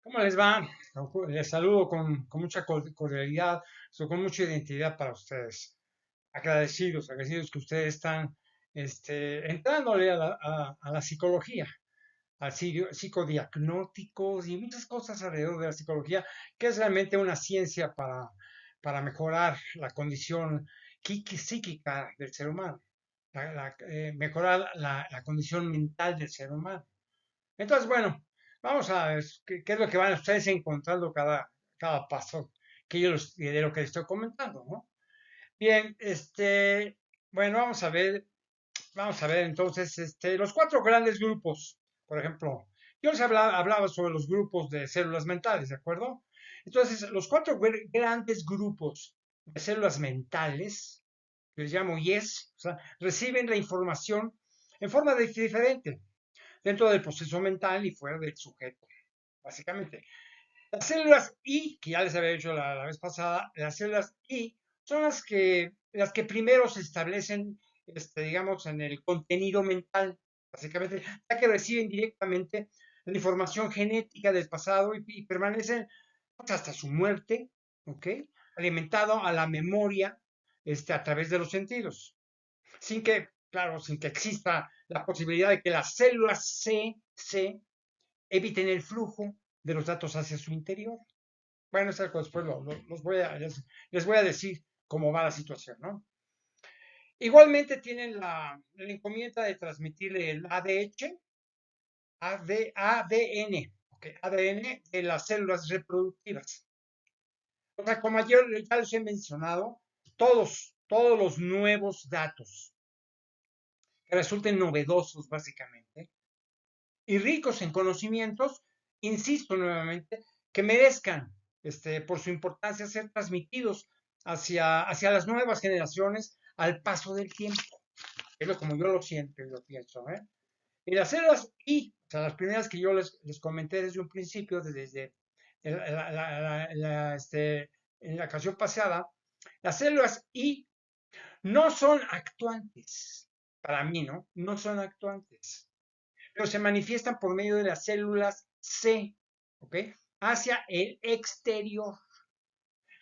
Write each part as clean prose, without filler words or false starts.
¿Cómo les va? Les saludo con mucha cordialidad, con mucha identidad para ustedes. Agradecidos que ustedes están entrándole a la psicología, al psicodiagnósticos y muchas cosas alrededor de la psicología, que es realmente una ciencia para mejorar la condición psíquica del ser humano, mejorar la condición mental del ser humano. Entonces, bueno, vamos a ver qué es lo que van ustedes encontrando cada paso de lo que les estoy comentando, ¿no? Bien, bueno, vamos a ver entonces, los cuatro grandes grupos, por ejemplo, yo les hablaba sobre los grupos de células mentales, ¿de acuerdo? Entonces, los cuatro grandes grupos de células mentales, que les llamo YES, o sea, reciben la información en forma diferente dentro del proceso mental y fuera del sujeto, básicamente. Las células I, que ya les había dicho la vez pasada, las células I son las que primero se establecen, digamos, en el contenido mental, básicamente, ya que reciben directamente la información genética del pasado y permanecen hasta su muerte, ¿ok? Alimentado a la memoria a través de los sentidos sin que, claro, sin que exista la posibilidad de que las células C eviten el flujo de los datos hacia su interior. Bueno, eso después les voy a decir cómo va la situación, ¿no? Igualmente tienen la encomienda de transmitirle el ADN, okay, ADN de las células reproductivas. O sea, como yo ya les he mencionado, todos los nuevos datos que resulten novedosos, básicamente, y ricos en conocimientos, insisto nuevamente, que merezcan, por su importancia, ser transmitidos hacia las nuevas generaciones al paso del tiempo. Es lo como yo lo siento y lo pienso. ¿Eh? Y las células I, o sea, las primeras que yo les comenté desde un principio, desde en la ocasión pasada, las células I no son actuantes. Para mí, ¿no? No son actuantes, pero se manifiestan por medio de las células C, ¿ok? Hacia el exterior.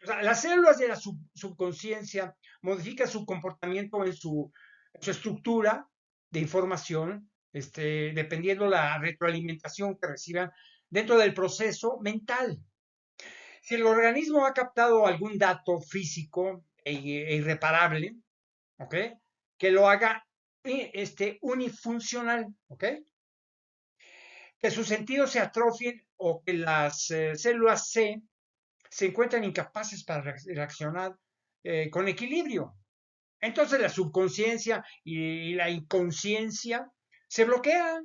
O sea, las células de la subconsciencia modifican su comportamiento en su estructura de información, dependiendo la retroalimentación que reciban dentro del proceso mental. Si el organismo ha captado algún dato físico irreparable, ¿ok? Que lo haga unifuncional, ¿ok? Que sus sentidos se atrofien o que las células C se encuentran incapaces para reaccionar con equilibrio. Entonces la subconsciencia y la inconsciencia se bloquean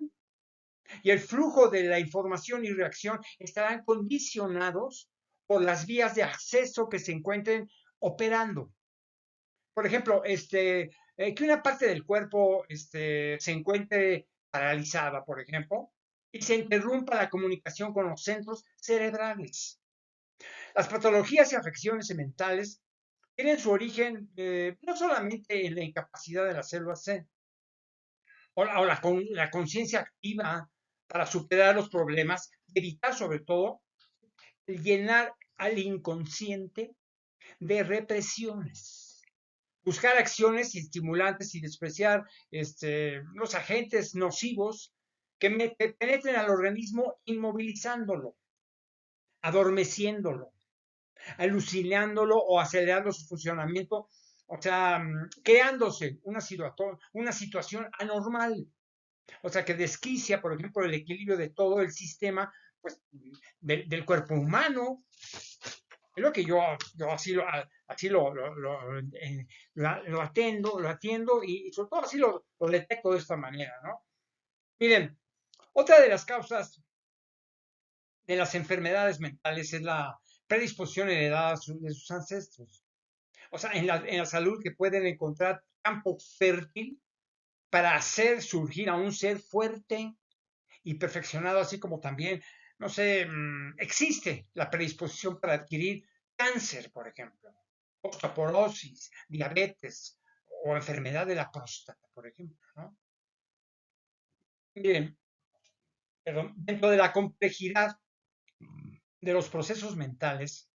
y el flujo de la información y reacción estarán condicionados por las vías de acceso que se encuentren operando. Por ejemplo, que una parte del cuerpo se encuentre paralizada, por ejemplo, y se interrumpa la comunicación con los centros cerebrales. Las patologías y afecciones mentales tienen su origen no solamente en la incapacidad de las células C o la conciencia activa para superar los problemas, evitar sobre todo el llenar al inconsciente de represiones, buscar acciones estimulantes y despreciar los agentes nocivos que penetren al organismo inmovilizándolo, adormeciéndolo, alucinándolo o acelerando su funcionamiento, o sea, creándose una situación anormal, o sea, que desquicia, por ejemplo, el equilibrio de todo el sistema pues, del cuerpo humano. Es lo que yo lo atiendo y sobre todo así lo detecto de esta manera, ¿no? Miren, otra de las causas de las enfermedades mentales es la predisposición heredada de sus ancestros. O sea, en la salud que pueden encontrar campo fértil para hacer surgir a un ser fuerte y perfeccionado, así como también, no sé, existe la predisposición para adquirir cáncer, por ejemplo, osteoporosis, diabetes o enfermedad de la próstata, por ejemplo, ¿no? Miren, pero dentro de la complejidad de los procesos mentales,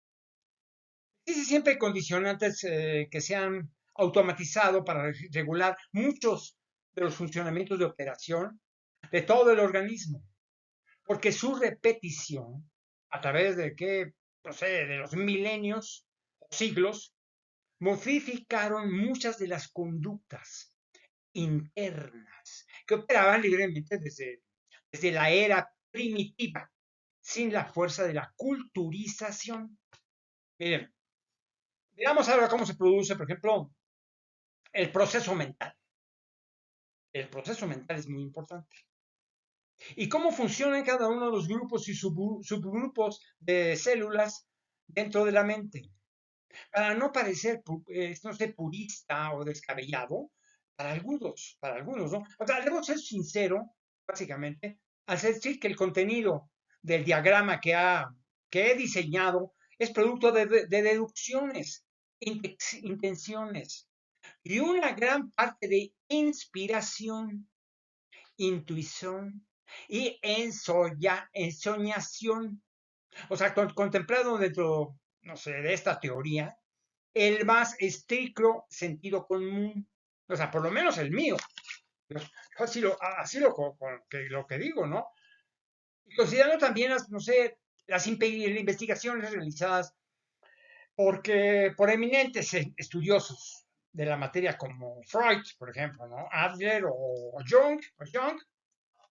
existe siempre condicionantes que se han automatizado para regular muchos de los funcionamientos de operación de todo el organismo, porque su repetición, a través de que, no sé, de los milenios o siglos, modificaron muchas de las conductas internas que operaban libremente desde la era primitiva, sin la fuerza de la culturización. Miren, digamos ahora cómo se produce, por ejemplo, el proceso mental. El proceso mental es muy importante. Y cómo funcionan cada uno de los grupos y subgrupos de células dentro de la mente. Para no parecer, no sé, purista o descabellado, para algunos, ¿no? O sea, debo ser sincero, básicamente, al decir que el contenido del diagrama que he diseñado es producto de deducciones, intenciones y una gran parte de inspiración, intuición y ensoñación. O sea, contemplado dentro, no sé, de esta teoría, el más estricto sentido común. O sea, por lo menos el mío. Yo lo que digo, ¿no? Y considerando también las, no sé, las investigaciones realizadas por eminentes estudiosos de la materia como Freud, por ejemplo, ¿no? Adler o Jung,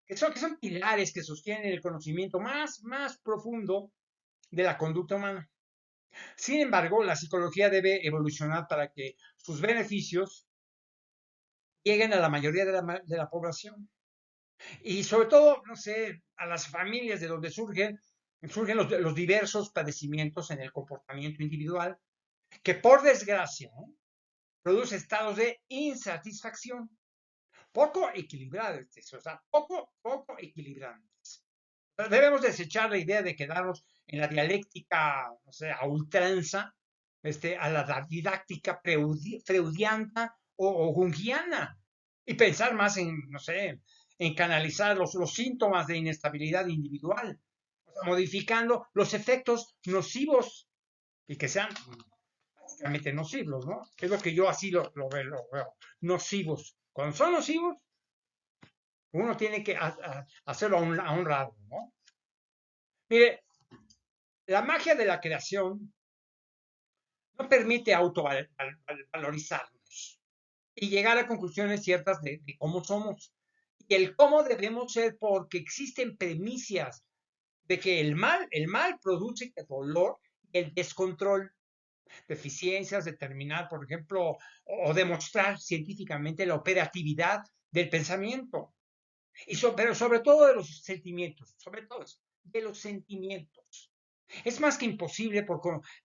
que son pilares que sostienen el conocimiento más profundo de la conducta humana. Sin embargo, la psicología debe evolucionar para que sus beneficios lleguen a la mayoría de la población. Y sobre todo, no sé, a las familias de donde surgen los diversos padecimientos en el comportamiento individual, que por desgracia, ¿no?, produce estados de insatisfacción poco equilibrados, o sea, poco equilibrantes. Debemos desechar la idea de quedarnos en la dialéctica, no sé, a ultranza, a la didáctica freudiana o jungiana, y pensar más en, no sé, en canalizar los síntomas de inestabilidad individual, o sea, modificando los efectos nocivos y que sean básicamente nocivos, ¿no? Es lo que yo así lo veo, nocivos. Cuando son nocivos, uno tiene que hacerlo a un lado, ¿no? Mire, la magia de la creación no permite autovalorizarnos y llegar a conclusiones ciertas de cómo somos y el cómo debemos ser, porque existen premisas de que el mal produce el dolor y el descontrol, deficiencias, determinar, por ejemplo, o demostrar científicamente la operatividad del pensamiento, pero sobre todo de los sentimientos, sobre todo de los sentimientos. Es más que imposible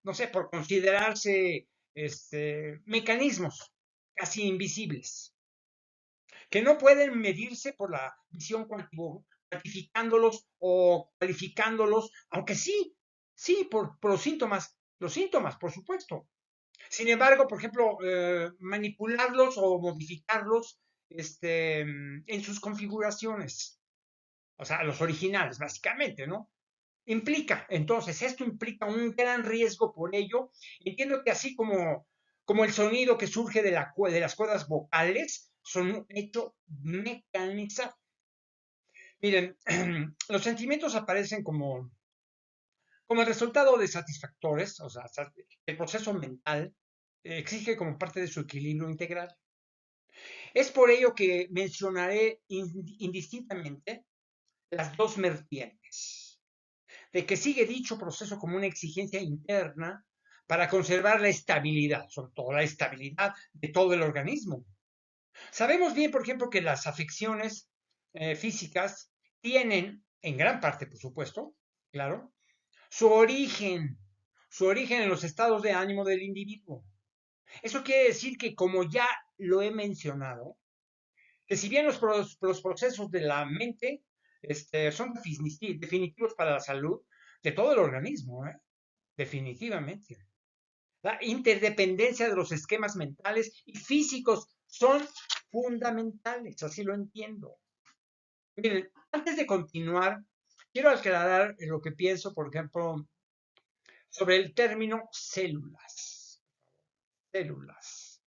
no sé, por considerarse mecanismos casi invisibles, que no pueden medirse por la visión cuantificándolos o cualificándolos, aunque sí, por los síntomas, por supuesto. Sin embargo, por ejemplo, manipularlos o modificarlos en sus configuraciones, o sea, los originales, básicamente, ¿no? Esto implica un gran riesgo por ello. Entiendo que así como el sonido que surge de las cuerdas vocales son un hecho mecanizado. Miren, los sentimientos aparecen como el resultado de satisfactores, o sea, el proceso mental exige como parte de su equilibrio integral. Es por ello que mencionaré indistintamente las dos vertientes, de que sigue dicho proceso como una exigencia interna para conservar la estabilidad, sobre todo la estabilidad de todo el organismo. Sabemos bien, por ejemplo, que las afecciones físicas tienen, en gran parte, por supuesto, claro, su origen, su origen en los estados de ánimo del individuo. Eso quiere decir que, como ya lo he mencionado, que si bien los procesos de la mente son definitivos para la salud de todo el organismo, definitivamente. La interdependencia de los esquemas mentales y físicos son fundamentales, así lo entiendo. Miren, antes de continuar, quiero aclarar lo que pienso, por ejemplo, sobre el término células. Células.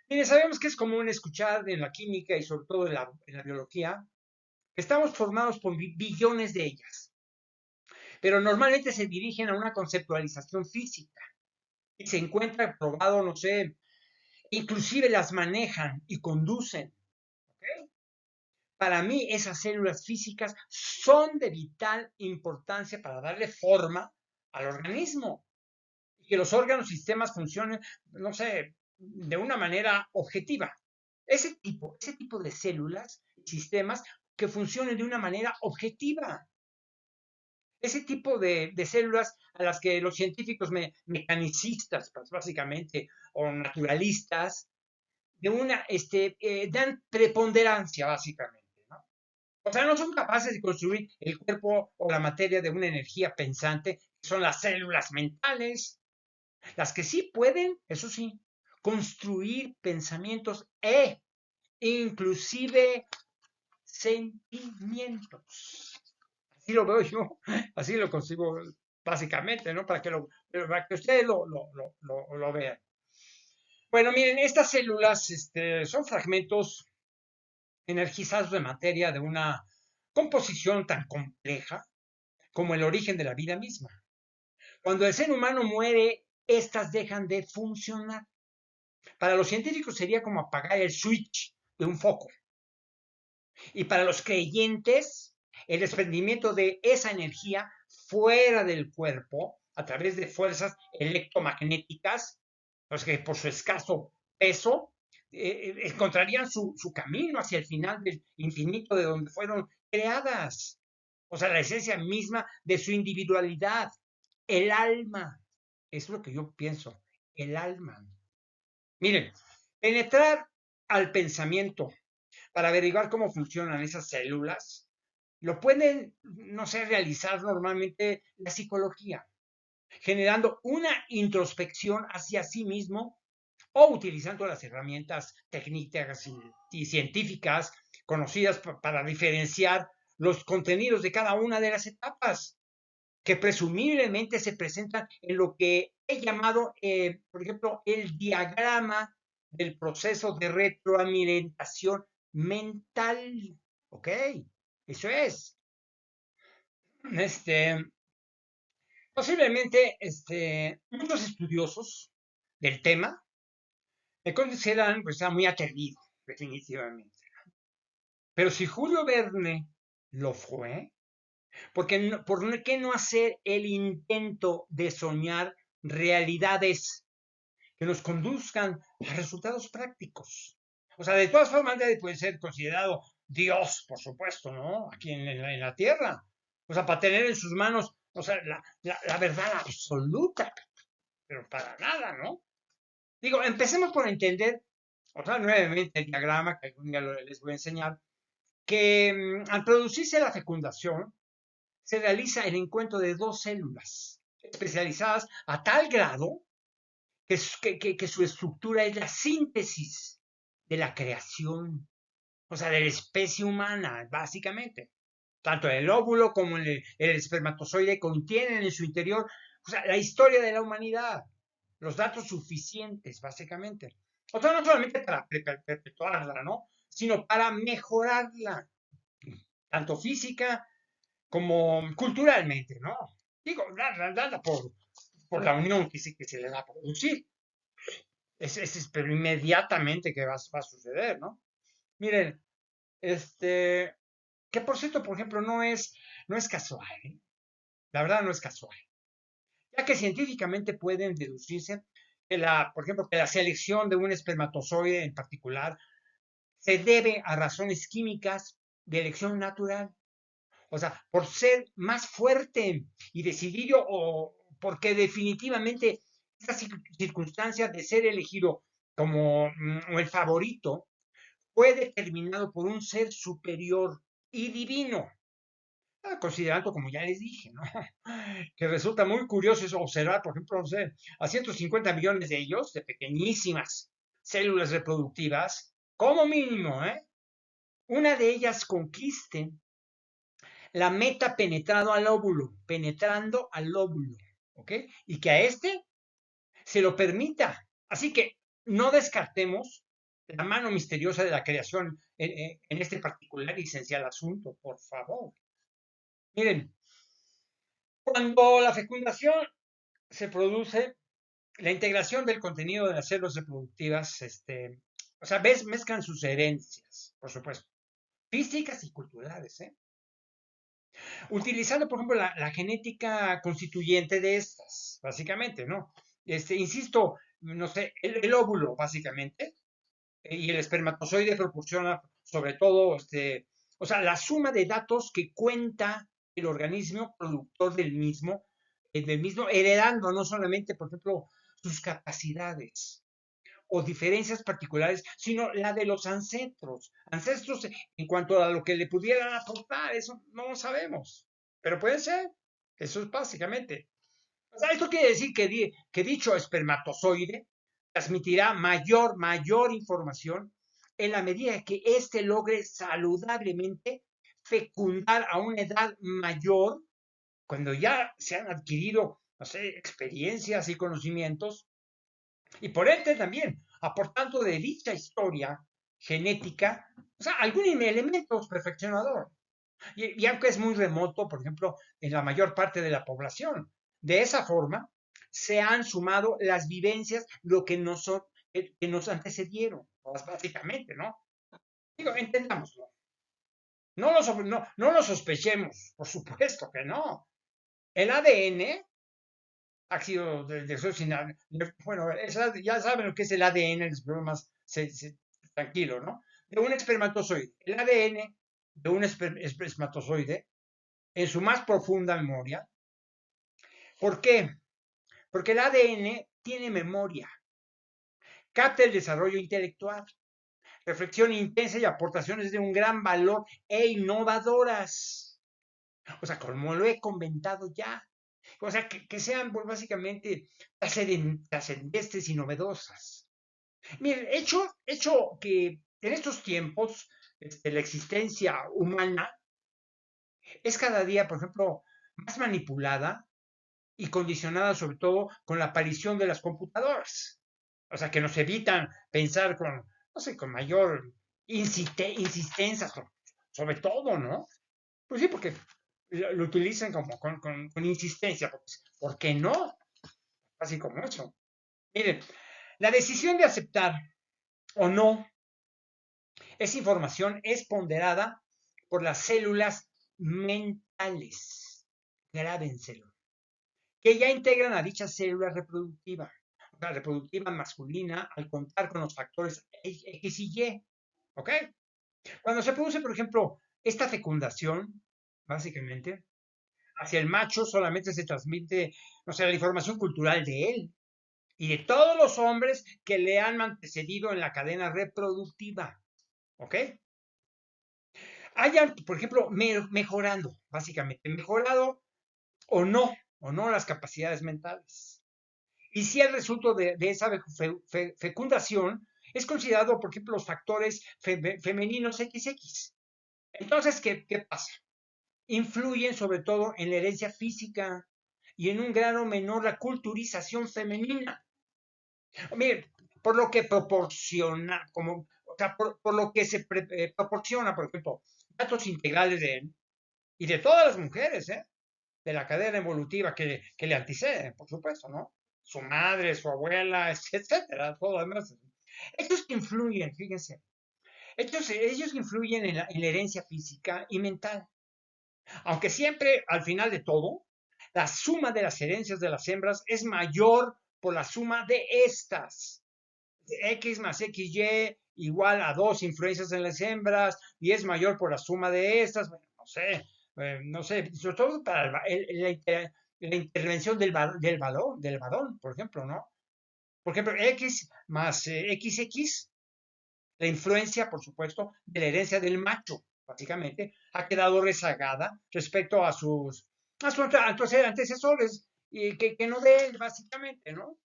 Mire, sabemos que es común escuchar en la química y sobre todo en la biología que estamos formados por billones de ellas, pero normalmente se dirigen a una conceptualización física y se encuentra probado, no sé, inclusive las manejan y conducen. ¿Okay? Para mí esas células físicas son de vital importancia para darle forma al organismo y que los órganos y sistemas funcionen, no sé, de una manera objetiva. Ese tipo de células, sistemas que funcionen de una manera objetiva. Ese tipo de células a las que los científicos mecanicistas, pues, básicamente, o naturalistas, dan preponderancia, básicamente, ¿no? O sea, no son capaces de construir el cuerpo o la materia de una energía pensante, que son las células mentales, las que sí pueden, eso sí, construir pensamientos e inclusive sentimientos. Así lo veo yo, así lo consigo básicamente, ¿no? Para que ustedes lo vean. Bueno, miren, estas células son fragmentos energizados de materia de una composición tan compleja como el origen de la vida misma. Cuando el ser humano muere, estas dejan de funcionar. Para los científicos sería como apagar el switch de un foco. Y para los creyentes, el desprendimiento de esa energía fuera del cuerpo a través de fuerzas electromagnéticas, pues que por su escaso peso encontrarían su camino hacia el final del infinito de donde fueron creadas. O sea, la esencia misma de su individualidad, el alma. Eso es lo que yo pienso, el alma. Miren, penetrar al pensamiento para averiguar cómo funcionan esas células, lo pueden, no sé, realizar normalmente la psicología, generando una introspección hacia sí mismo o utilizando las herramientas técnicas y científicas conocidas para diferenciar los contenidos de cada una de las etapas que presumiblemente se presentan en lo que he llamado, por ejemplo, el diagrama del proceso de retroalimentación mental. ¿Ok? Eso es. Este, Posiblemente muchos estudiosos del tema me consideran pues, muy atrevido, definitivamente. Pero si Julio Verne lo fue, ¿por qué no hacer el intento de soñar realidades que nos conduzcan a resultados prácticos? O sea, de todas formas, nadie puede ser considerado Dios, por supuesto, ¿no? Aquí en la tierra. O sea, para tener en sus manos, o sea, la verdad absoluta, pero para nada, ¿no? Digo, empecemos por entender, o sea, nuevamente el diagrama que algún día les voy a enseñar, que al producirse la fecundación, se realiza el encuentro de dos células especializadas a tal grado que su estructura es la síntesis de la creación, o sea, de la especie humana, básicamente. Tanto el óvulo como el espermatozoide contienen en su interior, o sea, la historia de la humanidad, los datos suficientes, básicamente. O sea, no solamente para perpetuarla, ¿no? Sino para mejorarla, tanto física como culturalmente, ¿no? Digo, nada por la unión que se le va a producir. Pero inmediatamente que va a suceder, ¿no? Miren, que por cierto, por ejemplo, no es casual, ¿eh? La verdad no es casual, ya que científicamente pueden deducirse por ejemplo, que la selección de un espermatozoide en particular se debe a razones químicas de elección natural. O sea, por ser más fuerte y decidido o porque definitivamente esa circunstancia de ser elegido como el favorito fue determinado por un ser superior y divino. Considerando, como ya les dije, ¿no? Que resulta muy curioso observar, por ejemplo, no sé, a 150 millones de ellos, de pequeñísimas células reproductivas, como mínimo, una de ellas conquiste la meta penetrando al óvulo. ¿ok? Y que a este se lo permita. Así que no descartemos la mano misteriosa de la creación en este particular y esencial asunto, por favor. Miren, cuando la fecundación se produce, la integración del contenido de las células reproductivas, o sea, mezclan sus herencias, por supuesto, físicas y culturales, ¿eh? Utilizando, por ejemplo, la genética constituyente de estas, básicamente, ¿no? Insisto, no sé, el óvulo, básicamente, y el espermatozoide proporciona, sobre todo, o sea, la suma de datos que cuenta el organismo productor del mismo, heredando no solamente, por ejemplo, sus capacidades o diferencias particulares, sino la de los ancestros. Ancestros en cuanto a lo que le pudieran aportar, eso no lo sabemos. Pero puede ser. Eso es básicamente. O sea, esto quiere decir que dicho espermatozoide transmitirá mayor información en la medida que éste logre saludablemente fecundar a una edad mayor, cuando ya se han adquirido, no sé, experiencias y conocimientos, y por ende también aportando de dicha historia genética, o sea, algún elemento perfeccionador. Y aunque es muy remoto, por ejemplo, en la mayor parte de la población. De esa forma, se han sumado las vivencias, lo que nos antecedieron, básicamente, ¿no? Digo, entendámoslo. No lo sospechemos, por supuesto que no. El ADN ha sido bueno, ya saben lo que es el ADN, les pongo más tranquilo, ¿no? De un espermatozoide. El ADN de un espermatozoide en su más profunda memoria. ¿Por qué? Porque el ADN tiene memoria, capta el desarrollo intelectual, reflexión intensa y aportaciones de un gran valor e innovadoras. O sea, como lo he comentado ya. O sea, que sean pues, básicamente trascendentes y novedosas. Miren, hecho que en estos tiempos la existencia humana es cada día, por ejemplo, más manipulada y condicionada sobre todo con la aparición de las computadoras. O sea, que nos evitan pensar con, no sé, con mayor insistencia, sobre todo, ¿no? Pues sí, porque lo utilizan como con insistencia. Pues, ¿por qué no? Así como eso. Miren, la decisión de aceptar o no esa información es ponderada por las células mentales. Grábenselo. Que ya integran a dicha célula reproductiva, la reproductiva masculina, al contar con los factores X y Y. ¿Ok? Cuando se produce, por ejemplo, esta fecundación, básicamente, hacia el macho solamente se transmite, o sea, la información cultural de él y de todos los hombres que le han antecedido en la cadena reproductiva. ¿Ok? Hayan, por ejemplo, mejorando, básicamente, mejorado o no las capacidades mentales. Y si el resultado de esa fecundación es considerado, por ejemplo, los factores femeninos XX. Entonces, ¿qué pasa? Influyen sobre todo en la herencia física y en un grado menor la culturización femenina. Mire, por lo que proporciona, o sea, por lo que se proporciona, por ejemplo, datos integrales de él y de todas las mujeres, de la cadena evolutiva que le anteceden, por supuesto, ¿no? Su madre, su abuela, etcétera, todo lo demás. Estos que influyen, fíjense, ellos influyen en la herencia física y mental. Aunque siempre, al final de todo, la suma de las herencias de las hembras es mayor por la suma de estas. X más XY igual a 2 influencias en las hembras y es mayor por la suma de estas. Bueno, no sé, sobre todo para la intervención del varón, por ejemplo, ¿no? Por ejemplo, X más XX, la influencia, por supuesto, de la herencia del macho, básicamente, ha quedado rezagada respecto a sus antecesores y que no de él, básicamente, ¿no?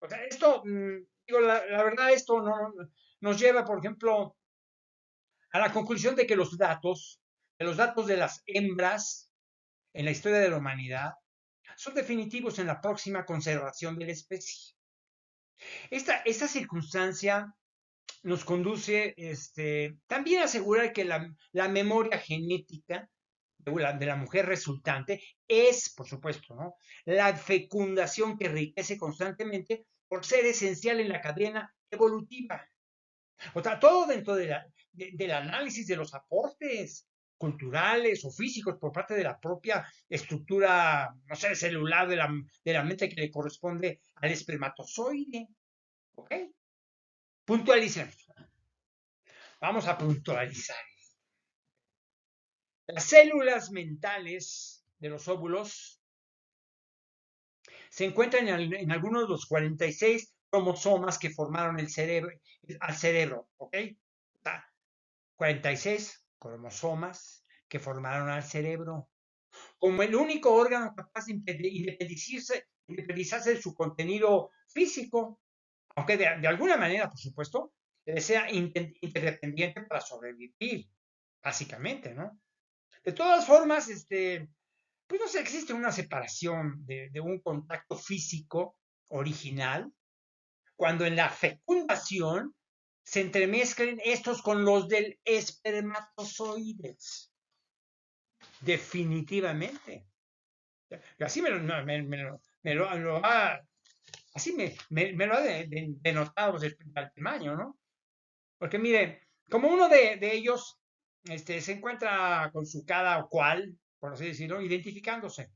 O sea, esto, digo, la verdad, esto no, nos lleva, por ejemplo, a la conclusión de que los datos de las hembras en la historia de la humanidad son definitivos en la próxima conservación de la especie. Esta circunstancia nos conduce también a asegurar que la memoria genética de la mujer resultante es, por supuesto, ¿no?, la fecundación que enriquece constantemente por ser esencial en la cadena evolutiva. O sea, todo dentro del análisis de los aportes culturales o físicos por parte de la propia estructura, no sé, celular de la mente que le corresponde al espermatozoide. ¿Ok? Puntualicemos. Vamos a puntualizar. Las células mentales de los óvulos se encuentran en algunos de los 46 cromosomas que formaron al cerebro, ¿ok? 46 cromosomas que formaron al cerebro, como el único órgano capaz de independizarse de su contenido físico, aunque de alguna manera, por supuesto, sea interdependiente para sobrevivir, básicamente, ¿no? De todas formas, pues no sé, existe una separación de un contacto físico original cuando en la fecundación se entremezclen estos con los del espermatozoides. Definitivamente. Así me lo ha denotado al tamaño, ¿no? Porque mire, como uno de ellos se encuentra con su cada cual, por así decirlo, identificándose.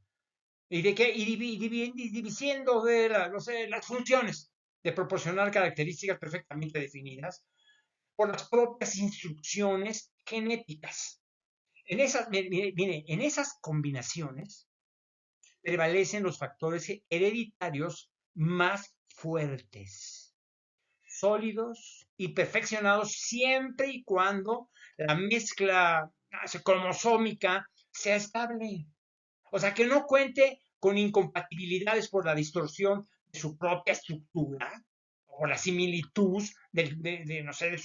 Y diciendo de no sé, las funciones de proporcionar características perfectamente definidas por las propias instrucciones genéticas. Mire, en esas combinaciones prevalecen los factores hereditarios más fuertes, sólidos y perfeccionados siempre y cuando la mezcla cromosómica sea estable. O sea, que no cuente con incompatibilidades por la distorsión de su propia estructura o la similitud no sé, de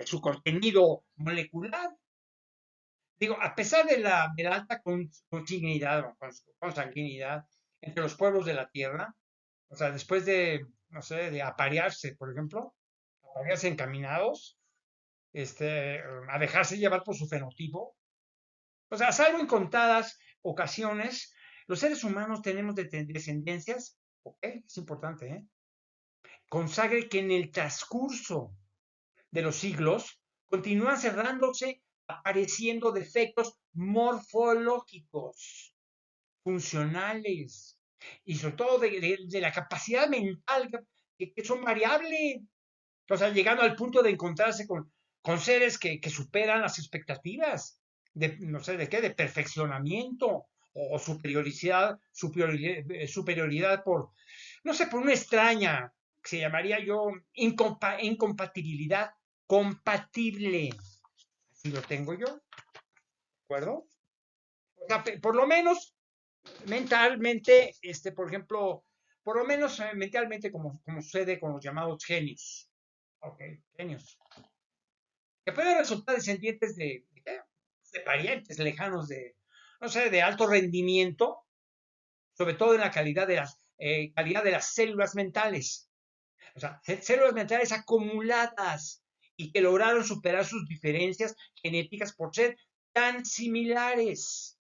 su contenido molecular. Digo, a pesar de la alta consanguinidad entre los pueblos de la Tierra, o sea, después de, no sé, de aparearse, por ejemplo, aparearse encaminados, a dejarse llevar por su fenotipo, o sea, salvo en contadas ocasiones, los seres humanos tenemos descendencias, ok, es importante, consagre que en el transcurso de los siglos continúan cerrándose, apareciendo defectos morfológicos, funcionales, y sobre todo de la capacidad mental, que son variables, o sea, llegando al punto de encontrarse con seres que superan las expectativas de, no sé, de qué, de perfeccionamiento o superioridad por, no sé, por una extraña, que se llamaría yo, incompatibilidad compatible. Así lo tengo yo, ¿de acuerdo? O sea, por lo menos mentalmente, por ejemplo, por lo menos mentalmente como sucede con los llamados genios. Ok, genios. Que pueden resultar descendientes de parientes lejanos no sé, de alto rendimiento, sobre todo en la calidad de las células mentales. O sea, células mentales acumuladas y que lograron superar sus diferencias genéticas por ser tan similares.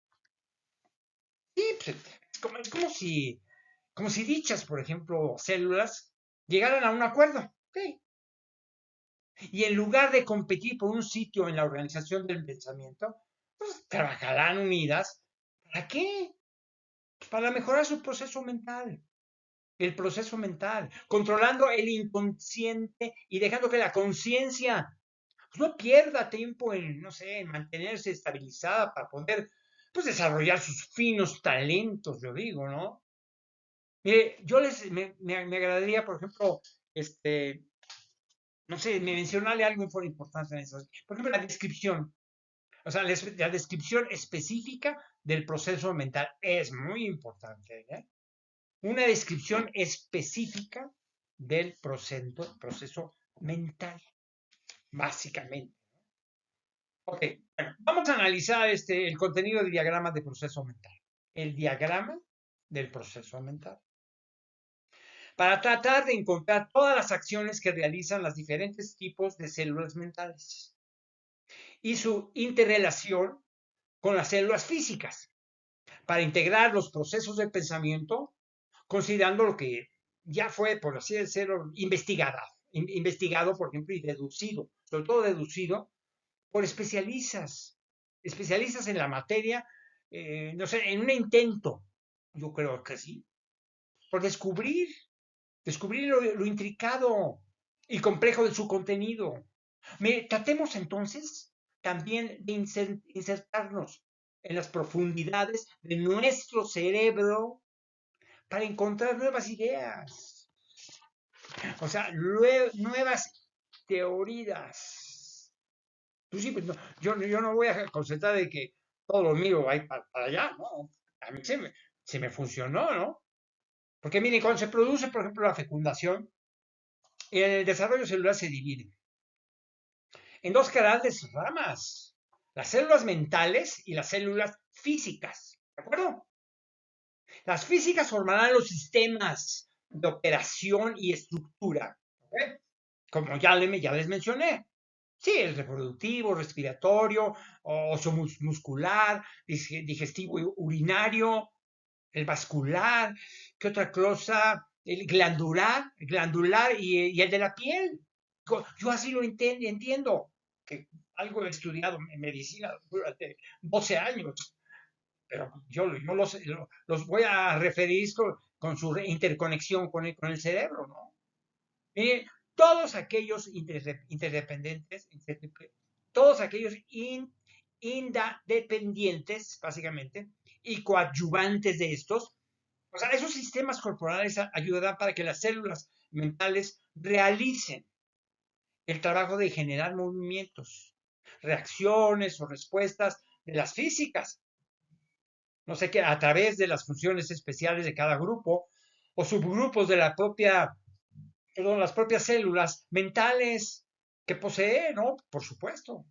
Sí, pues, es como si dichas, por ejemplo, células llegaran a un acuerdo. Okay. Y en lugar de competir por un sitio en la organización del pensamiento, pues trabajarán unidas. ¿Para qué? Pues para mejorar su proceso mental. El proceso mental, controlando el inconsciente y dejando que la conciencia pues, no pierda tiempo en, no sé, en mantenerse estabilizada para poder pues, desarrollar sus finos talentos, yo digo, ¿no? Mire, me agradaría, por ejemplo, no sé, mencionarle algo importante en eso. Por ejemplo, la descripción. O sea, la descripción específica del proceso mental es muy importante. Una descripción específica del proceso mental, básicamente. Ok, bueno, vamos a analizar el contenido del diagrama de proceso mental. El diagrama del proceso mental, para tratar de encontrar todas las acciones que realizan los diferentes tipos de células mentales y su interrelación con las células físicas, para integrar los procesos de pensamiento, considerando lo que ya fue, por así decirlo, investigado, por ejemplo, y deducido, sobre todo deducido por especialistas en la materia, no sé, en un intento, yo creo que sí, por descubrir lo intricado y complejo de su contenido. Tratemos entonces también de insertarnos en las profundidades de nuestro cerebro para encontrar nuevas ideas, o sea, nuevas teorías. Pues sí, pues no, yo no voy a concentrar de que todo lo mío va a ir para allá, ¿no? A mí se me funcionó, ¿no? Porque miren, cuando se produce, por ejemplo, la fecundación, el desarrollo celular se divide en dos grandes ramas, las células mentales y las células físicas, ¿de acuerdo? Las físicas formarán los sistemas de operación y estructura, ¿ok? Como ya les mencioné. Sí, el reproductivo, respiratorio, oso muscular, digestivo urinario, el vascular, ¿qué otra cosa? El glandular y el de la piel. Yo así lo entiendo, que algo he estudiado en medicina durante 12 años, pero yo los voy a referir con su interconexión con el cerebro, ¿no? Miren, todos aquellos interdependientes, todos aquellos independientes, básicamente, y coadyuvantes de estos, o sea, esos sistemas corporales ayudarán para que las células mentales realicen el trabajo de generar movimientos, reacciones o respuestas de las físicas, no sé qué, a través de las funciones especiales de cada grupo o subgrupos de las propias células mentales que posee, ¿no? Por supuesto.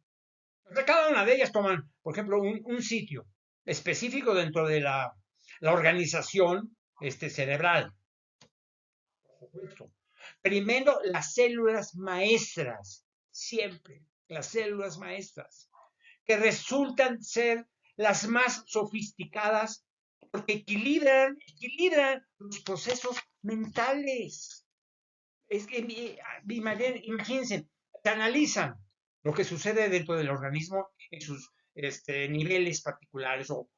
Cada una de ellas toman, por ejemplo, un sitio específico dentro de la organización cerebral, por supuesto. Primero, las células maestras, siempre, las células maestras, que resultan ser las más sofisticadas porque equilibran los procesos mentales. Es que imagínense, se analizan lo que sucede dentro del organismo en sus niveles particulares o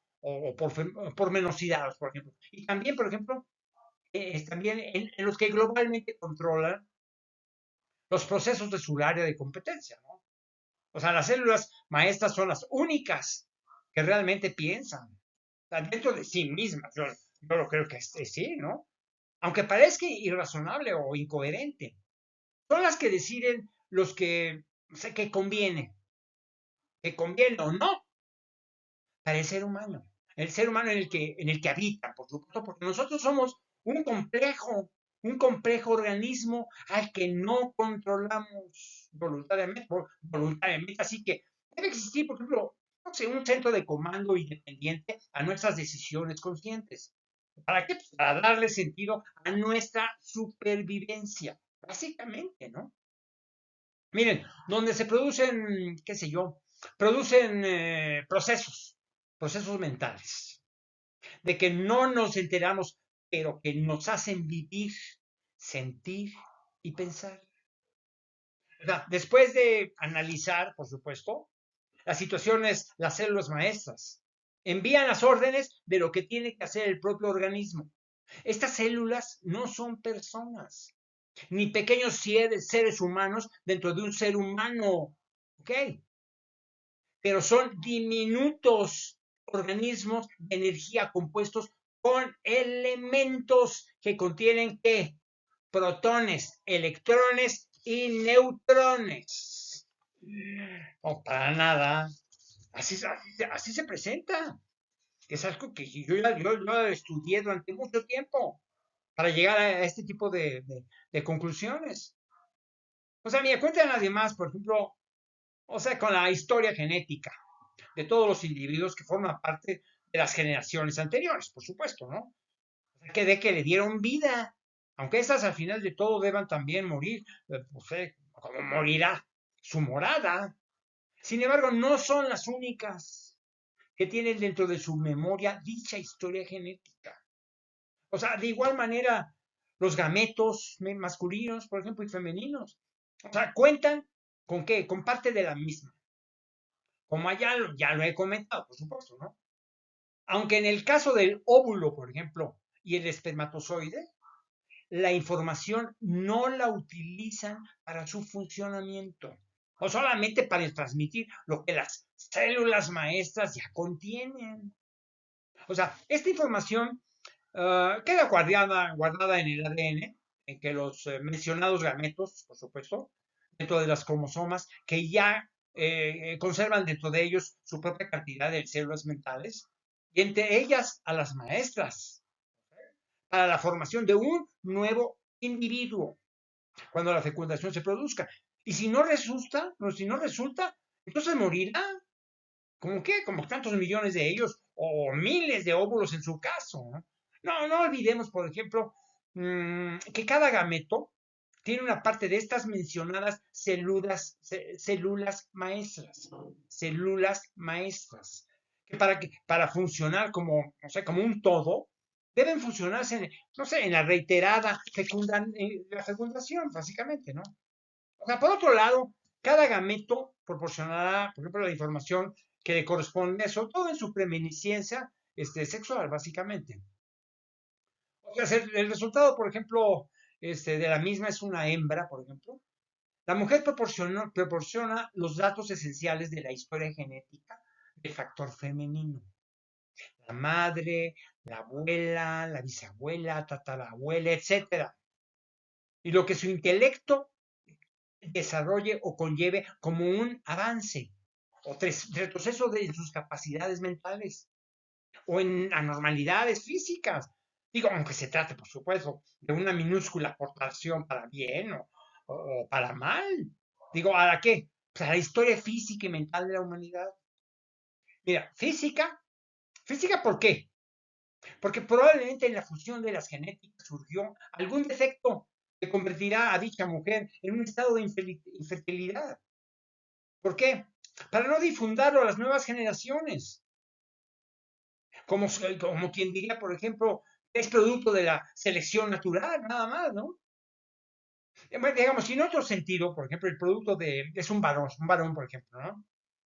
pormenosidados, por ejemplo. Y también, por ejemplo, también en los que globalmente controlan los procesos de su área de competencia, ¿no? O sea, las células maestras son las únicas que realmente piensan, o sea, dentro de sí mismas. Yo lo creo que sí, ¿no? Aunque parezca irrazonable o incoherente, son las que deciden los que, o sea, que conviene o no para el ser humano en el que habita, por supuesto, porque nosotros somos un complejo organismo al que no controlamos voluntariamente, así que debe existir, por ejemplo, no sé, un centro de comando independiente a nuestras decisiones conscientes. ¿Para qué? Pues para darle sentido a nuestra supervivencia, básicamente, ¿no? Miren, donde se producen, qué sé yo, producen procesos mentales, de que no nos enteramos, pero que nos hacen vivir, sentir y pensar. O sea, después de analizar, por supuesto, las situaciones, las células maestras envían las órdenes de lo que tiene que hacer el propio organismo. Estas células no son personas, ni pequeños seres humanos dentro de un ser humano, ¿ok? Pero son diminutos organismos de energía compuestos con elementos que contienen ¿qué? Protones, electrones y neutrones. No, para nada. Así se presenta. Es algo que yo estudié durante mucho tiempo para llegar a este tipo de conclusiones. O sea, mira, cuentan además, por ejemplo, o sea, con la historia genética de todos los individuos que forman parte de las generaciones anteriores, por supuesto, ¿no? que de que le dieron vida, aunque esas al final de todo deban también morir, pues, como morirá su morada. Sin embargo, no son las únicas que tienen dentro de su memoria dicha historia genética. O sea, de igual manera, los gametos masculinos, por ejemplo, y femeninos, o sea, cuentan con qué, con parte de la misma. Como ya lo he comentado, por supuesto, ¿no? Aunque en el caso del óvulo, por ejemplo, y el espermatozoide, la información no la utilizan para su funcionamiento, o solamente para transmitir lo que las células maestras ya contienen. O sea, esta información queda guardada en el ADN, en que los mencionados gametos, por supuesto, dentro de las cromosomas, que ya conservan dentro de ellos su propia cantidad de células mentales, y entre ellas a las maestras, para la formación de un nuevo individuo, cuando la fecundación se produzca. Y si no resulta, entonces morirá. ¿Cómo qué? Como tantos millones de ellos, o miles de óvulos en su caso. No olvidemos, por ejemplo, que cada gameto tiene una parte de estas mencionadas células maestras. Células maestras. Que para funcionar como, no sé, como un todo, deben funcionarse, no sé, en la reiterada la fecundación, básicamente, ¿no? O sea, por otro lado, cada gameto proporcionará, por ejemplo, la información que le corresponde, sobre todo en su preeminiscencia sexual, básicamente. O sea, el resultado, por ejemplo, de la misma es una hembra, por ejemplo. La mujer proporciona los datos esenciales de la historia genética del factor femenino. La madre, la abuela, la bisabuela, tatarabuela, etcétera. Y lo que su intelecto desarrolle o conlleve como un avance o retroceso de sus capacidades mentales o en anormalidades físicas. Digo, aunque se trate, por supuesto, de una minúscula aportación para bien o para mal. Digo, ¿a la qué? Pues a la historia física y mental de la humanidad. Mira, física, ¿por qué? Porque probablemente en la fusión de las genéticas surgió algún defecto que convertirá a dicha mujer en un estado de infertilidad. ¿Por qué? Para no difundirlo a las nuevas generaciones. Como quien diría, por ejemplo, es producto de la selección natural, nada más, ¿no? Bueno, digamos, si en otro sentido, por ejemplo, el producto es un varón, por ejemplo, ¿no?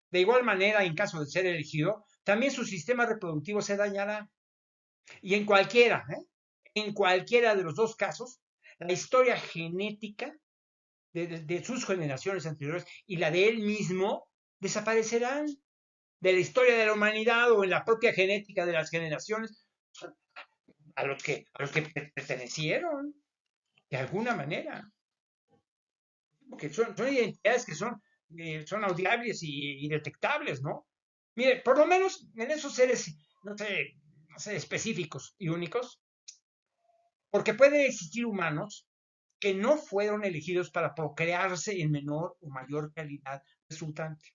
De igual manera, en caso de ser elegido, también su sistema reproductivo se dañará. Y en cualquiera de los dos casos, la historia genética de sus generaciones anteriores y la de él mismo desaparecerán de la historia de la humanidad o en la propia genética de las generaciones a los que pertenecieron, de alguna manera. Porque son identidades que son audiables y detectables, ¿no? Mire, por lo menos en esos seres, no sé, específicos y únicos, porque pueden existir humanos que no fueron elegidos para procrearse en menor o mayor calidad resultante.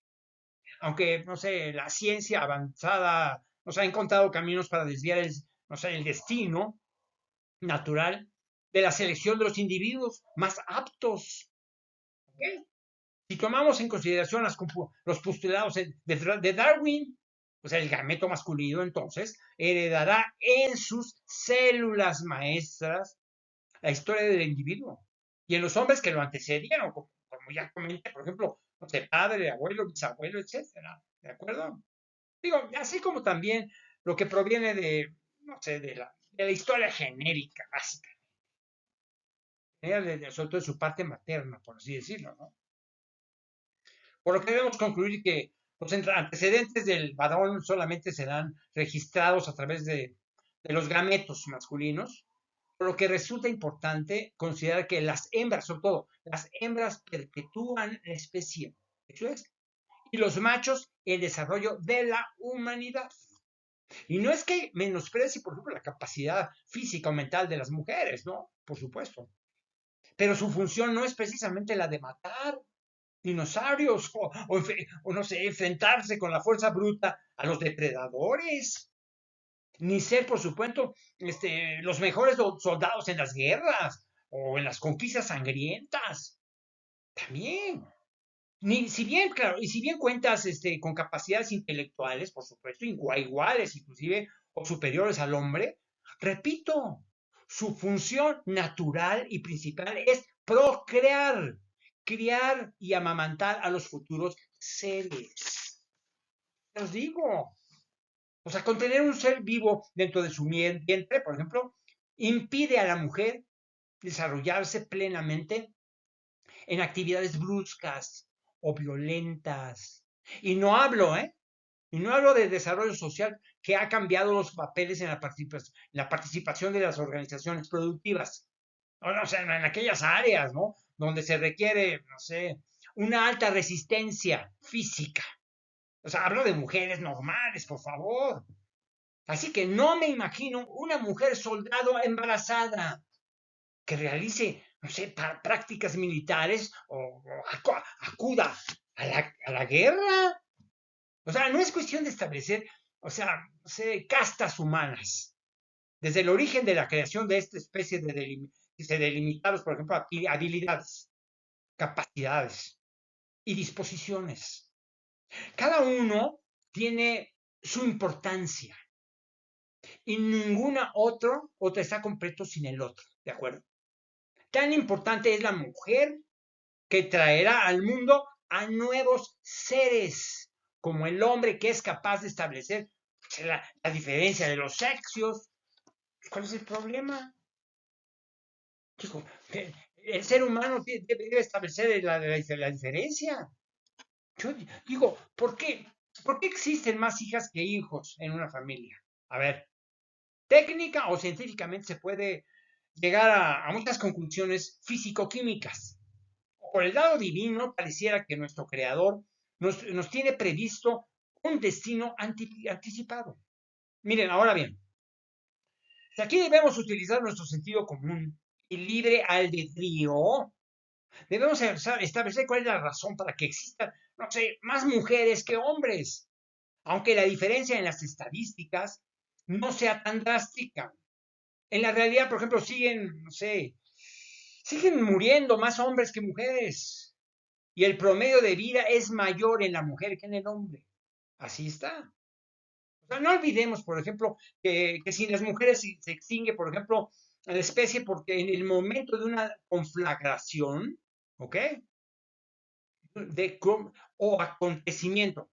Aunque, no sé, la ciencia avanzada nos ha encontrado caminos para desviar no sé, el destino natural de la selección de los individuos más aptos. ¿Okay? Si tomamos en consideración los postulados de Darwin, o sea, el gameto masculino entonces heredará en sus células maestras la historia del individuo. Y en los hombres que lo antecedieron, como ya comenté, por ejemplo, no sé, padre, abuelo, bisabuelo, etcétera. ¿De acuerdo? Digo, así como también lo que proviene no sé, de la historia genérica básica, sobre todo de su parte materna, por así decirlo, ¿no? Por lo que debemos concluir que los antecedentes del varón solamente serán registrados a través de los gametos masculinos, por lo que resulta importante considerar que las hembras, sobre todo, las hembras perpetúan la especie, eso es, y los machos el desarrollo de la humanidad. Y no es que menosprecie, por ejemplo, la capacidad física o mental de las mujeres, ¿no? Por supuesto. Pero su función no es precisamente la de matar dinosaurios o no sé, enfrentarse con la fuerza bruta a los depredadores. ni ser, por supuesto, los mejores soldados en las guerras o en las conquistas sangrientas. También. Ni, si bien, claro, y si bien cuentas con capacidades intelectuales, por supuesto, iguales, inclusive, o superiores al hombre, repito, su función natural y principal es procrear, criar y amamantar a los futuros seres. Os digo, o sea, contener un ser vivo dentro de su vientre, por ejemplo, impide a la mujer desarrollarse plenamente en actividades bruscas o violentas. Y no hablo, ¿eh? Y no hablo de desarrollo social que ha cambiado los papeles en la participación de las organizaciones productivas. O sea, en aquellas áreas, ¿no? Donde se requiere, no sé, una alta resistencia física. O sea, hablo de mujeres normales, por favor. Así que no me imagino una mujer soldado embarazada que realice, no sé, prácticas militares o acuda a la guerra. O sea, no es cuestión de establecer, o sea, no sé, castas humanas. Desde el origen de la creación de esta especie de delimitados, por ejemplo, habilidades, capacidades y disposiciones. Cada uno tiene su importancia y otra está completo sin el otro, ¿de acuerdo? Tan importante es la mujer que traerá al mundo a nuevos seres, como el hombre que es capaz de establecer la diferencia de los sexos. ¿Cuál es el problema? Digo, el ser humano debe establecer la diferencia. Yo digo, ¿por qué existen más hijas que hijos en una familia? A ver, técnica o científicamente se puede llegar a muchas conclusiones físico-químicas. Por el lado divino, pareciera que nuestro creador nos tiene previsto un destino anticipado. Miren, ahora bien, si aquí debemos utilizar nuestro sentido común y libre albedrío, debemos establecer cuál es la razón para que existan, no sé, más mujeres que hombres, aunque la diferencia en las estadísticas no sea tan drástica. En la realidad, por ejemplo, siguen, no sé, siguen muriendo más hombres que mujeres. Y el promedio de vida es mayor en la mujer que en el hombre. Así está. O sea, no olvidemos, por ejemplo, que si las mujeres se extingue, por ejemplo, la especie porque en el momento de una conflagración, ¿ok? De, o acontecimiento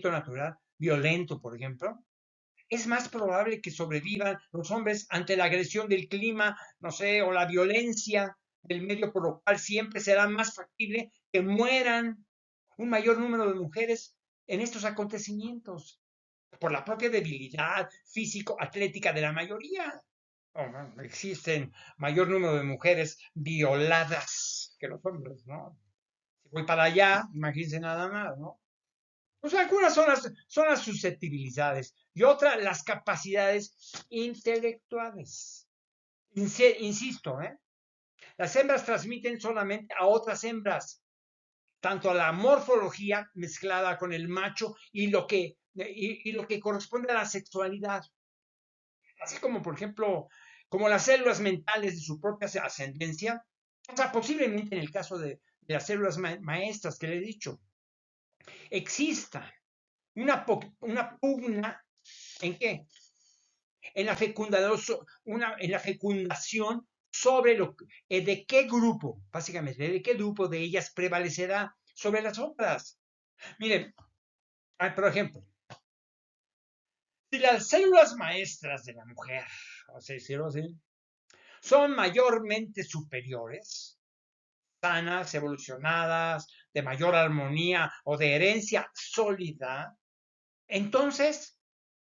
natural, violento, por ejemplo, es más probable que sobrevivan los hombres ante la agresión del clima, no sé, o la violencia del medio, por lo cual siempre será más factible que mueran un mayor número de mujeres en estos acontecimientos, por la propia debilidad físico-atlética de la mayoría. Oh, no, existen mayor número de mujeres violadas que los hombres, ¿no? Si voy para allá, imagínense nada más, ¿no? Pues algunas son las susceptibilidades y otras las capacidades intelectuales. Insisto, ¿eh? Las hembras transmiten solamente a otras hembras, tanto a la morfología mezclada con el macho y lo que corresponde a la sexualidad. Así como, por ejemplo, como las células mentales de su propia ascendencia, o sea, posiblemente en el caso de las células maestras que le he dicho, exista una pugna. ¿En qué? En la en la fecundación sobre de qué grupo, básicamente, de qué grupo de ellas prevalecerá sobre las otras. Miren, por ejemplo, si las células maestras de la mujer, vamos a decirlo así, son mayormente superiores, sanas, evolucionadas, de mayor armonía o de herencia sólida, entonces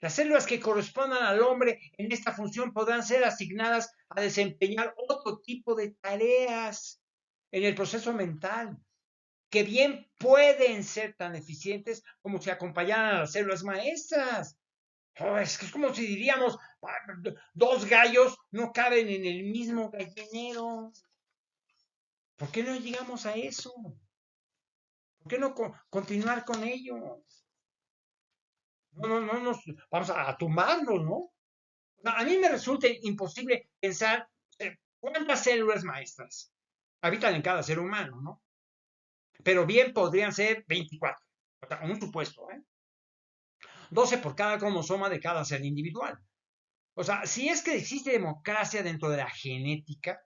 las células que correspondan al hombre en esta función podrán ser asignadas a desempeñar otro tipo de tareas en el proceso mental, que bien pueden ser tan eficientes como si acompañaran a las células maestras. Oh, es que es como si diríamos, dos gallos no caben en el mismo gallinero. ¿Por qué no llegamos a eso? ¿Por qué no continuar con ello? vamos a tumbarnos, ¿no? O sea, a mí me resulta imposible pensar cuántas células maestras habitan en cada ser humano, ¿no? Pero bien podrían ser 24, o sea, un supuesto, ¿eh? 12 por cada cromosoma de cada ser individual. O sea, si es que existe democracia dentro de la genética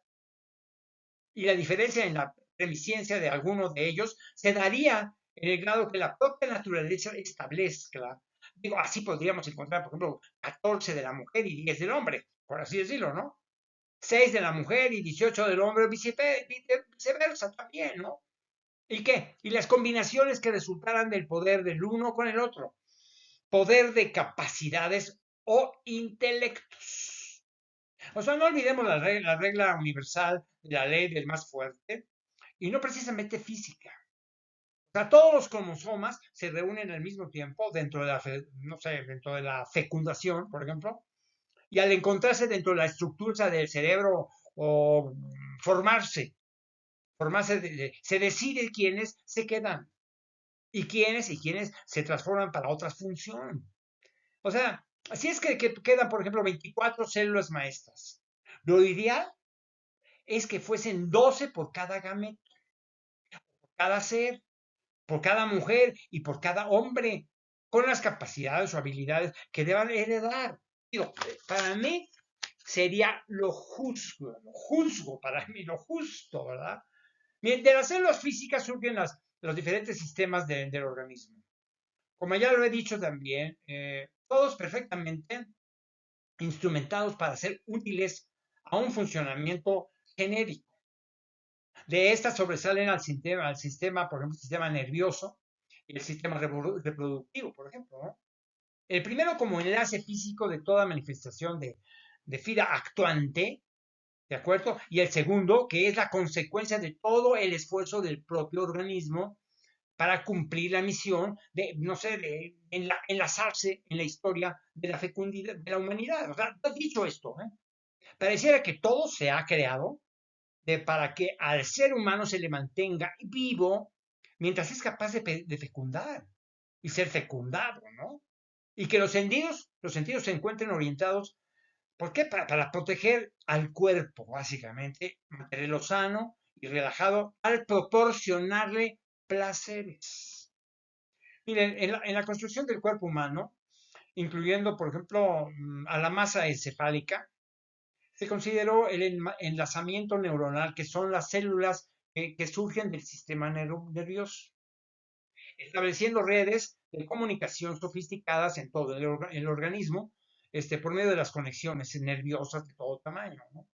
y la diferencia en la premiscencia de alguno de ellos se daría en el grado que la propia naturaleza establezca. Digo, así podríamos encontrar, por ejemplo, 14 de la mujer y 10 del hombre, por así decirlo, ¿no? 6 de la mujer y 18 del hombre, viceversa también, ¿no? ¿Y qué? Y las combinaciones que resultaran del poder del uno con el otro. Poder de capacidades o intelectos. O sea, no olvidemos la regla universal de la ley del más fuerte y no precisamente física. O sea, todos los cromosomas se reúnen al mismo tiempo dentro de la, no sé, dentro de la fecundación, por ejemplo, y al encontrarse dentro de la estructura del cerebro o se decide quiénes se quedan y quiénes se transforman para otras funciones. O sea, así es que quedan, por ejemplo, 24 células maestras. Lo ideal es que fuesen 12 por cada gameta, por cada ser, por cada mujer y por cada hombre, con las capacidades o habilidades que deban heredar. Digo, para mí sería lo juzgo para mí, lo justo, ¿verdad? De las células físicas surgen los diferentes sistemas del organismo. Como ya lo he dicho también, todos perfectamente instrumentados para ser útiles a un funcionamiento genérico. De estas sobresalen al sistema, por ejemplo, el sistema nervioso y el sistema reproductivo, por ejemplo, ¿no? El primero como enlace físico de toda manifestación de vida actuante, ¿de acuerdo? Y el segundo, que es la consecuencia de todo el esfuerzo del propio organismo para cumplir la misión de, no sé, enlazarse en la historia de la fecundidad de la humanidad. O sea, dicho esto, pareciera que todo se ha creado para que al ser humano se le mantenga vivo mientras es capaz de fecundar y ser fecundado, ¿no? Y que los sentidos se encuentren orientados, ¿por qué? Para proteger al cuerpo, básicamente, mantenerlo sano y relajado al proporcionarle placeres. Miren, en la construcción del cuerpo humano, incluyendo, por ejemplo, a la masa encefálica, se consideró el enlazamiento neuronal, que son las células que surgen del sistema nervioso, estableciendo redes de comunicación sofisticadas en todo el organismo, por medio de las conexiones nerviosas de todo tamaño, ¿no?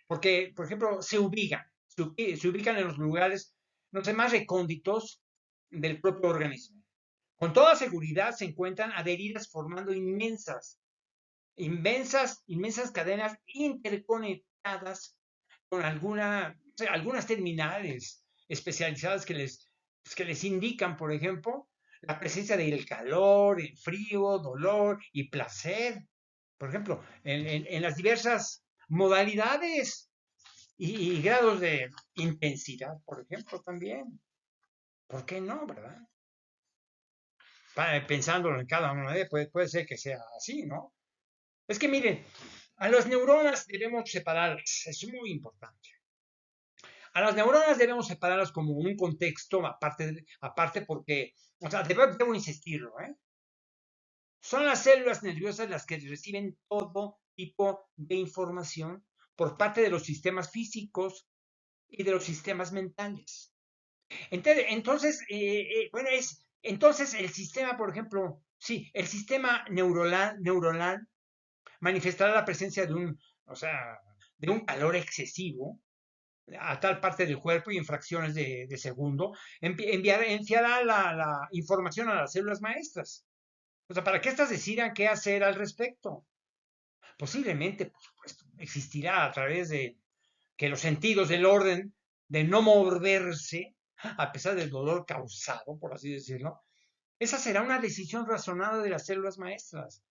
Porque, por ejemplo, se ubican en los lugares, no sé, más recónditos del propio organismo. Con toda seguridad se encuentran adheridas formando inmensas cadenas interconectadas con algunas terminales especializadas que les indican, por ejemplo, la presencia del calor, el frío, dolor y placer. Por ejemplo, en las diversas modalidades y grados de intensidad, por ejemplo, también. ¿Por qué no, verdad? Pensándolo en cada una de ellas, puede ser que sea así, ¿no? Es que miren, a las neuronas debemos separarlas, es muy importante. A las neuronas debemos separarlas como un contexto aparte porque, o sea, debo insistirlo, ¿eh? Son las células nerviosas las que reciben todo tipo de información por parte de los sistemas físicos y de los sistemas mentales. Entonces el sistema, por ejemplo, sí, el sistema neuronal manifestará la presencia de un calor excesivo a tal parte del cuerpo y en fracciones de segundo, enviará la información a las células maestras. O sea, para que éstas decidan qué hacer al respecto. Posiblemente, por supuesto, existirá a través de que los sentidos del orden de no moverse, a pesar del dolor causado, por así decirlo, esa será una decisión razonada de las células maestras.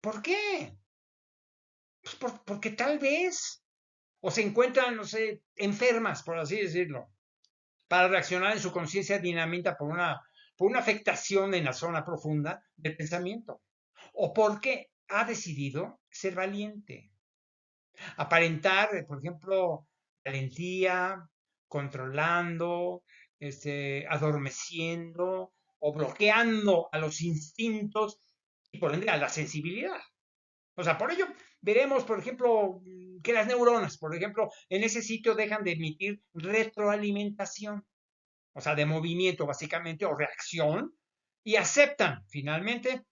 ¿Por qué? Pues porque tal vez, o se encuentran, no sé, enfermas, por así decirlo, para reaccionar en su conciencia dinámica por una afectación en la zona profunda del pensamiento o porque ha decidido ser valiente. Aparentar, por ejemplo, valentía, controlando, adormeciendo o bloqueando a los instintos y por ende a la sensibilidad. O sea, por ello veremos, por ejemplo, que las neuronas, por ejemplo, en ese sitio dejan de emitir retroalimentación, o sea, de movimiento básicamente o reacción, y aceptan finalmente,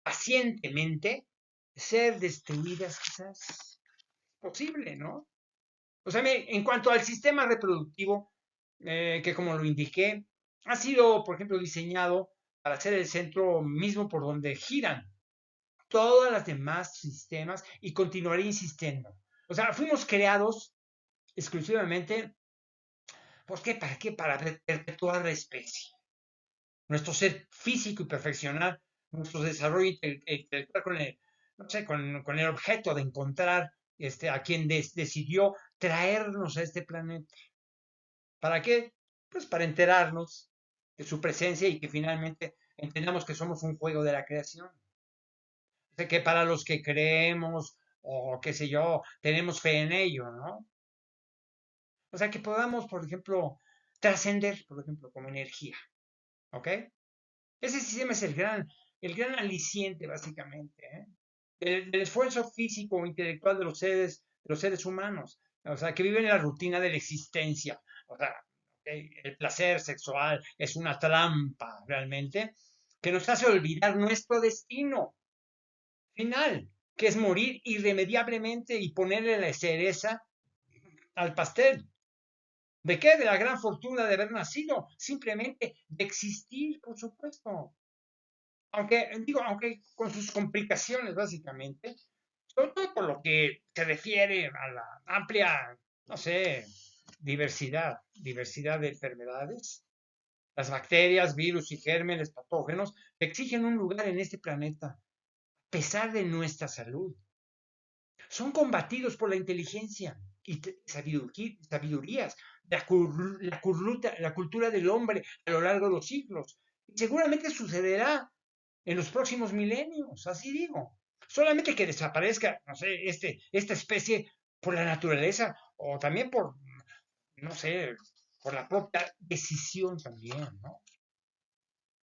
pacientemente, ser destruidas quizás. Posible, ¿no? O sea, en cuanto al sistema reproductivo, que como lo indiqué, ha sido, por ejemplo, diseñado para ser el centro mismo por donde giran todas las demás sistemas y continuaré insistiendo. O sea, fuimos creados exclusivamente, ¿por qué? ¿Para qué? Para perpetuar la especie. Nuestro ser físico y perfeccionar nuestro desarrollo intelectual con el, no sé, con el objeto de encontrar a quien decidió traernos a este planeta. ¿Para qué? Pues para enterarnos de su presencia y que finalmente entendamos que somos un juego de la creación. O sea, que para los que creemos o qué sé yo, tenemos fe en ello, ¿no? O sea, que podamos, por ejemplo, trascender, por ejemplo, como energía, ¿ok? Ese sistema es el gran aliciente, básicamente, ¿eh? Del esfuerzo físico o intelectual de los seres humanos. O sea, que viven en la rutina de la existencia. O sea, el placer sexual es una trampa, realmente, que nos hace olvidar nuestro destino final, que es morir irremediablemente y ponerle la cereza al pastel. ¿De qué? De la gran fortuna de haber nacido, simplemente de existir, por supuesto. Aunque con sus complicaciones, básicamente, sobre todo por lo que se refiere a la amplia, no sé, diversidad de enfermedades, las bacterias, virus y gérmenes patógenos que exigen un lugar en este planeta, a pesar de nuestra salud. Son combatidos por la inteligencia y sabidurías, la cultura del hombre a lo largo de los siglos. Y seguramente sucederá en los próximos milenios, así digo. Solamente que desaparezca, no sé, esta especie por la naturaleza o también por, no sé, por la propia decisión también, ¿no?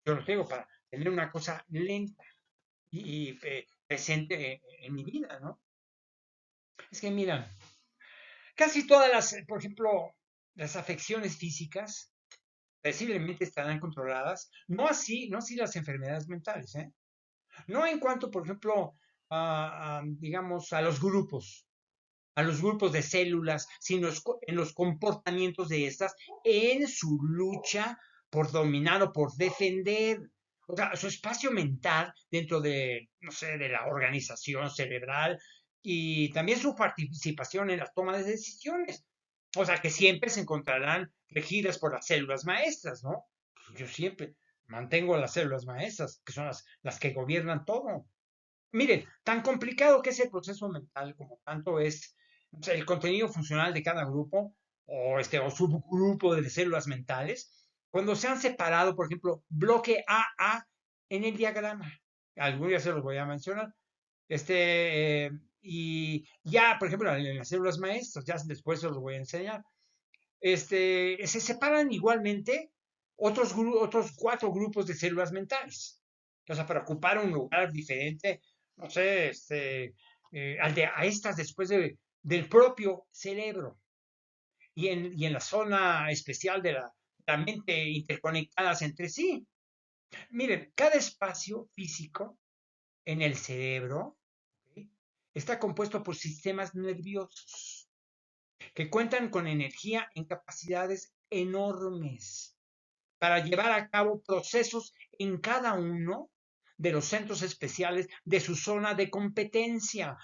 Yo lo digo para tener una cosa lenta y presente en mi vida, ¿no? Es que mira, casi todas por ejemplo, las afecciones físicas posiblemente estarán controladas, no así las enfermedades mentales, ¿eh? No en cuanto, por ejemplo, digamos, a los grupos de células, sino en los comportamientos de estas en su lucha por dominar o por defender. O sea, su espacio mental dentro de, no sé, de la organización cerebral y también su participación en la toma de decisiones. O sea, que siempre se encontrarán regidas por las células maestras, ¿no? Yo siempre mantengo las células maestras, que son las que gobiernan todo. Miren, tan complicado que es el proceso mental como tanto es, o sea, el contenido funcional de cada grupo o subgrupo de células mentales, cuando se han separado, por ejemplo, bloque AA en el diagrama. Algún día se los voy a mencionar. Y ya, por ejemplo, en las células maestras, ya después se los voy a enseñar. Se separan igualmente otros 4 grupos de células mentales. O sea, para ocupar un lugar diferente, no sé, a estas después del propio cerebro y en la zona especial de la mente interconectadas entre sí. Miren, cada espacio físico en el cerebro, ¿ok?, está compuesto por sistemas nerviosos que cuentan con energía en capacidades enormes para llevar a cabo procesos en cada uno de los centros especiales de su zona de competencia,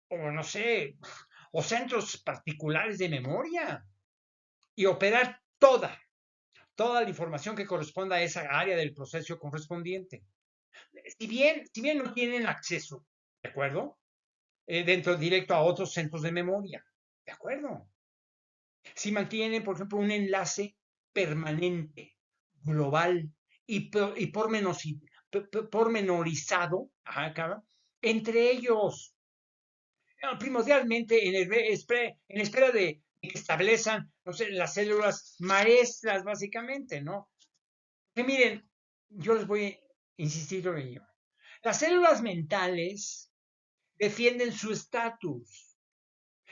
o no sé, o centros particulares de memoria, y operar toda la información que corresponda a esa área del proceso correspondiente. Si bien no tienen acceso, ¿de acuerdo? Dentro directo a otros centros de memoria, ¿de acuerdo? Si mantienen, por ejemplo, un enlace permanente, global y pormenorizado, entre ellos, primordialmente en espera de que establezcan, no sé, las células maestras, básicamente, ¿no? Que miren, yo les voy a insistir en ello. Las células mentales defienden su estatus,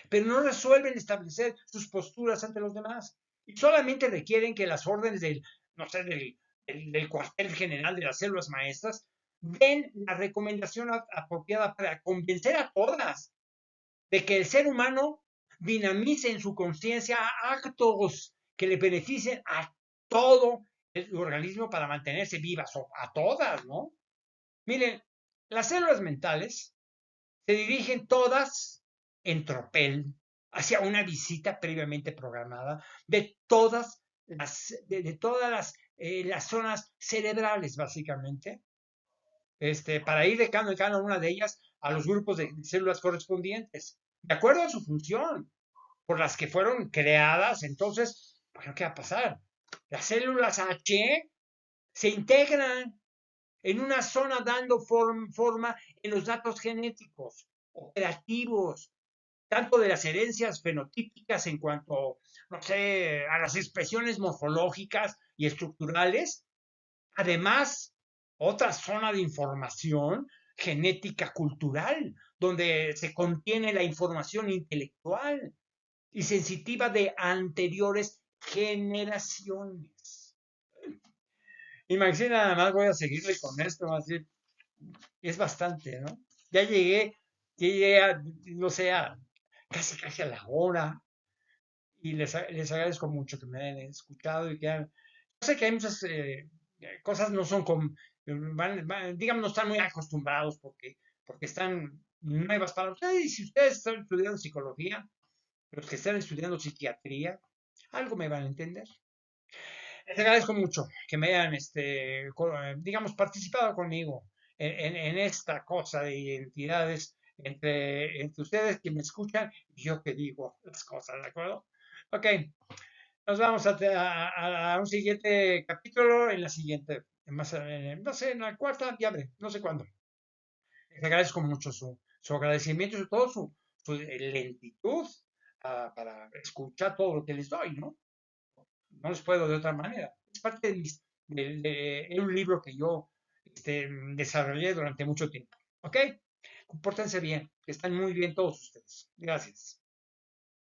pero no resuelven establecer sus posturas ante los demás. Y solamente requieren que las órdenes del, no sé, del cuartel general de las células maestras den la recomendación apropiada para convencer a todas de que el ser humano dinamice en su conciencia actos que le beneficien a todo el organismo para mantenerse vivas, o a todas, ¿no? Miren, las células mentales se dirigen todas en tropel hacia una visita previamente programada de todas las zonas cerebrales, básicamente, para ir de cada en cada una de ellas a los grupos de células correspondientes, de acuerdo a su función, por las que fueron creadas. Entonces, bueno, ¿qué va a pasar? Las células H se integran en una zona dando forma en los datos genéticos operativos, tanto de las herencias fenotípicas en cuanto, no sé, a las expresiones morfológicas y estructurales. Además, otra zona de información genética cultural, donde se contiene la información intelectual y sensitiva de anteriores generaciones. Imagina, nada más voy a seguirle con esto, así es bastante, ¿no? Ya llegué a, no sé, casi a la hora, y les agradezco mucho que me hayan escuchado y que yo sé que hay muchas cosas no son digamos, no están muy acostumbrados porque están nuevas para ustedes. Y si ustedes están estudiando psicología, los que están estudiando psiquiatría, algo me van a entender. Les agradezco mucho que me hayan, digamos, participado conmigo en esta cosa de identidades entre ustedes que me escuchan y yo que digo las cosas, ¿de acuerdo? Ok, nos vamos a un siguiente capítulo en la siguiente, no sé, en la cuarta, ya veré, no sé cuándo. Les agradezco mucho su agradecimiento y todo su lentitud para escuchar todo lo que les doy, ¿no? No les puedo de otra manera. Es parte de un libro que yo desarrollé durante mucho tiempo. ¿Ok? Compórtense bien, que están muy bien todos ustedes. Gracias.